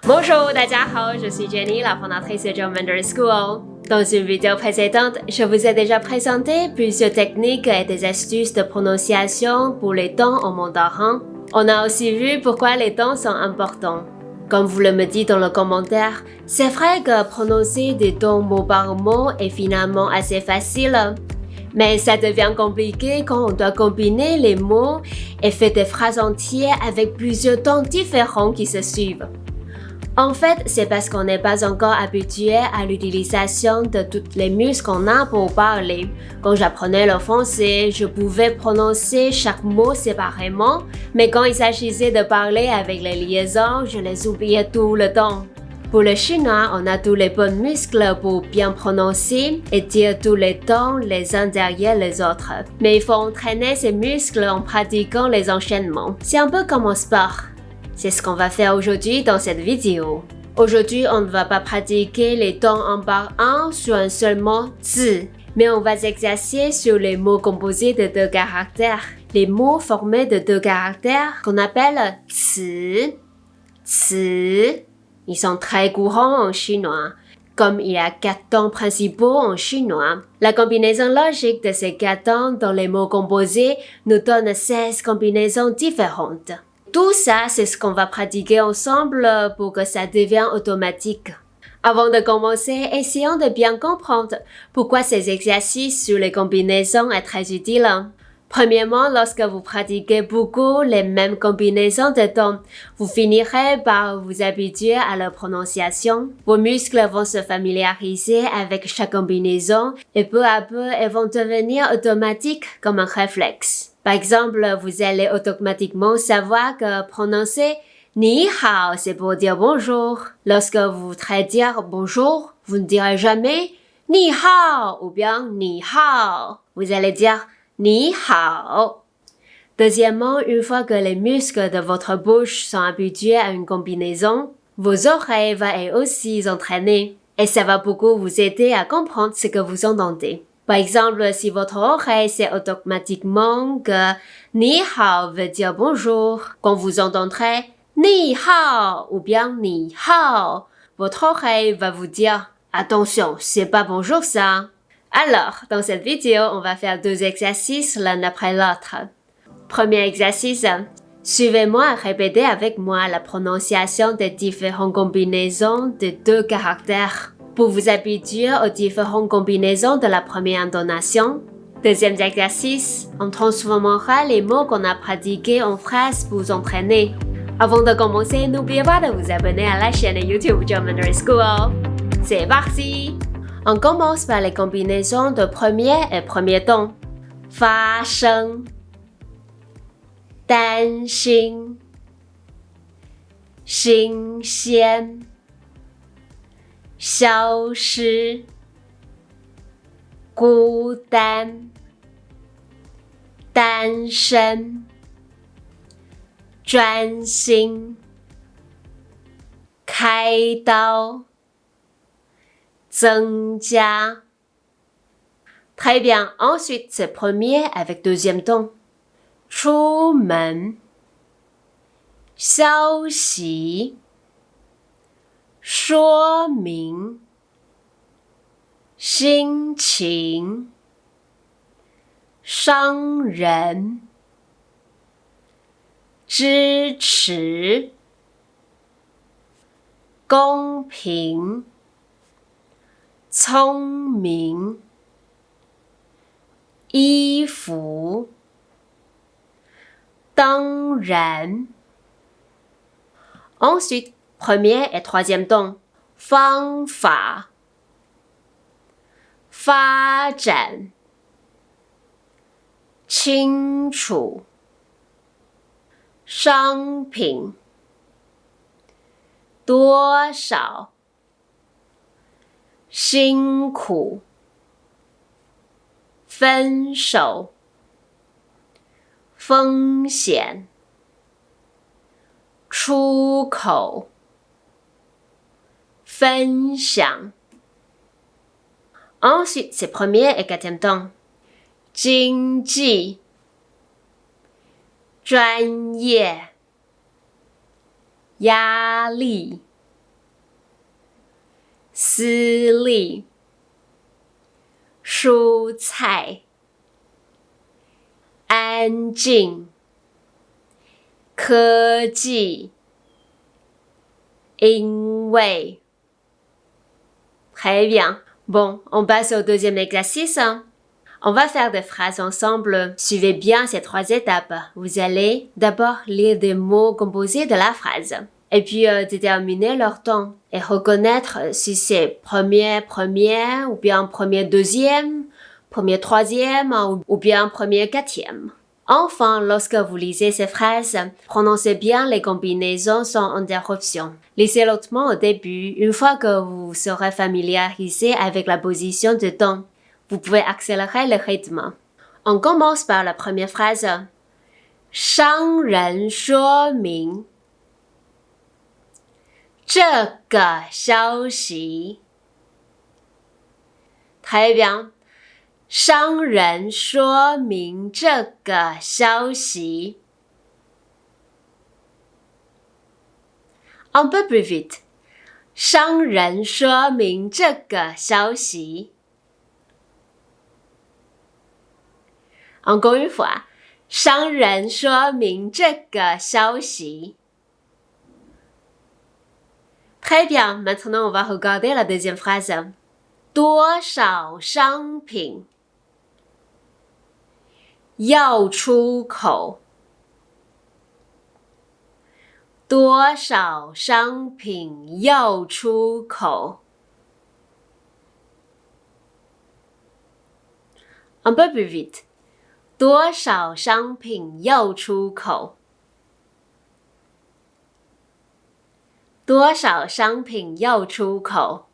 Bonjour, 大家好，je suis Jenny, la fondatrice de German Mandarin School. Dans une vidéo précédente, je vous ai déjà présenté plusieurs techniques et des astuces de prononciation pour les tons en mandarin. On a aussi vu pourquoi les tons sont importants. Comme vous le me dites dans le commentaire, c'est vrai que prononcer des tons mot par mot est finalement assez facile. Mais ça devient compliqué quand on doit combiner les mots et faire des phrases entières avec plusieurs tons différents qui se suivent. En fait, c'est parce qu'on n'est pas encore habitué à l'utilisation de tous les muscles qu'on a pour parler. Quand j'apprenais le français, je pouvais prononcer chaque mot séparément, mais quand il s'agissait de parler avec les liaisons, je les oubliais tout le temps. Pour le chinois, on a tous les bons muscles pour bien prononcer et dire tous les tons les uns derrière les autres. Mais il faut entraîner ces muscles en pratiquant les enchaînements. C'est un peu comme un sport. C'est ce qu'on va faire aujourd'hui dans cette vidéo. Aujourd'hui, on ne va pas pratiquer les tons un par un sur un seul mot « zi », mais on va s'exercer sur les mots composés de deux caractères. Les mots formés de deux caractères qu'on appelle « ci ». Ils sont très courants en chinois. Comme il y a 4 tons principaux en chinois, la combinaison logique de ces 4 tons dans les mots composés nous donne 16 combinaisons différentes. Tout ça, c'est ce qu'on va pratiquer ensemble pour que ça devienne automatique. Avant de commencer, essayons de bien comprendre pourquoi ces exercices sur les combinaisons est très utile. Premièrement, lorsque vous pratiquez beaucoup les mêmes combinaisons de tons, vous finirez par vous habituer à leur prononciation. Vos muscles vont se familiariser avec chaque combinaison et peu à peu, elles vont devenir automatiques comme un réflexe. Par exemple, vous allez automatiquement savoir que prononcer « ni hao » c'est pour dire bonjour. Lorsque vous voudrez dire bonjour, vous ne direz jamais « ni hao » ou bien « ni hao ». Vous allez dire « ni hao ». Deuxièmement, une fois que les muscles de votre bouche sont habitués à une combinaison, vos oreilles vont aussi s'entraîner et ça va beaucoup vous aider à comprendre ce que vous entendez. Par exemple, si votre oreille sait automatiquement que « ni hao » veut dire bonjour, quand vous entendrez « ni hao » ou bien « ni hao », votre oreille va vous dire « Attention, c'est pas bonjour ça ». Alors, dans cette vidéo, on va faire 2 exercices l'un après l'autre. Premier exercice, suivez-moi et répétez avec moi la prononciation des différentes combinaisons de 2 caractères. Pour vous habituer aux différentes combinaisons de la première intonation. Deuxième exercice, on transformera les mots qu'on a pratiqués en phrases pour vous entraîner. Avant de commencer, n'oubliez pas de vous abonner à la chaîne YouTube German Mandarin School. C'est parti! On commence par les combinaisons de premier et premier ton. Fa sheng, dan xin, xin xian, 消失 孤单 单身 专心 开刀 增加 Très bien. Ensuite, c'est premier avec deuxième ton. 出门 消息 说明 心情 商人 支持 公平 聪明 衣服 当然 Ensuite, premier et troisième ton. 方法 发展 清楚 商品 多少 辛苦 分手 风险 出口 分享 Ensuite, c'est premier et quatrième temps. 经济 专业 压力私立蔬菜安静科技因为 Très bien. Bon, on passe au deuxième exercice. On va faire des phrases ensemble. Suivez bien ces 3 étapes. Vous allez d'abord lire des mots composés de la phrase. Et puis déterminer leur temps et reconnaître si c'est premier, ou bien premier, deuxième, premier, troisième ou bien premier, quatrième. Enfin, lorsque vous lisez ces phrases, prononcez bien les combinaisons sans interruption. Lisez lentement au début. Une fois que vous serez familiarisé avec la position de ton, vous pouvez accélérer le rythme. On commence par la première phrase. 商人说明这个消息 Très bien. 商人说明这个消息 Un peu plus vite. 商人说明这个消息 Encore une fois. 商人说明这个消息 Très bien. Maintenant, on va regarder la deuxième phrase. 多少商品要出口多少商品要出口 Un peu plus vite. 多少商品要出口多少商品要出口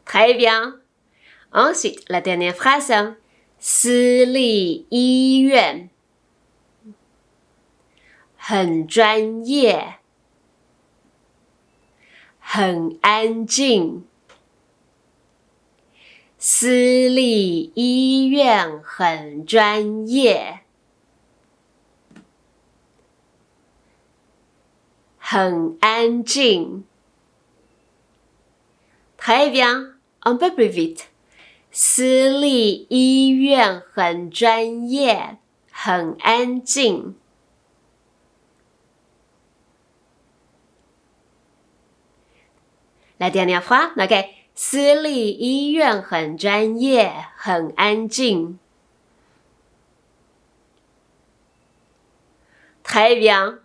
Très bien. Ensuite, la dernière phrase. 私立医院很专业很安静私立医院很专业很安静 Très bien. Un peu plus vite. 私立医院很专业很安静 La dernière fois, ok. 私立医院很专业很安静 Très bien.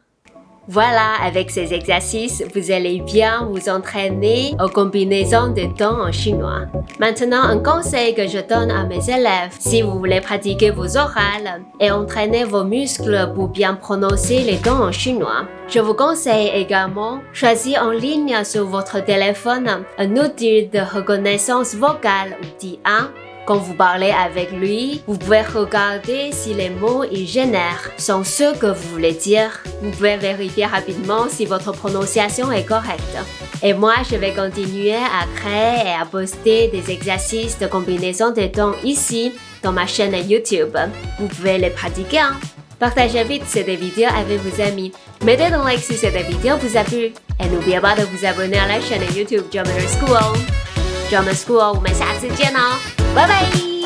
Voilà, avec ces exercices, vous allez bien vous entraîner aux combinaisons de temps en chinois. Maintenant, un conseil que je donne à mes élèves, si vous voulez pratiquer vos orales et entraîner vos muscles pour bien prononcer les temps en chinois, je vous conseille également choisir en ligne sur votre téléphone un outil de reconnaissance vocale ou d'IA. Quand vous parlez avec lui, vous pouvez regarder si les mots il génère sont ceux que vous voulez dire. Vous pouvez vérifier rapidement si votre prononciation est correcte. Et moi, je vais continuer à créer et à poster des exercices de combinaison de temps ici dans ma chaîne YouTube. Vous pouvez les pratiquer. Partagez vite cette vidéo avec vos amis. Mettez un like si cette vidéo vous a plu. Et n'oubliez pas de vous abonner à la chaîne YouTube German School. German School, 我们下次见哦，拜拜。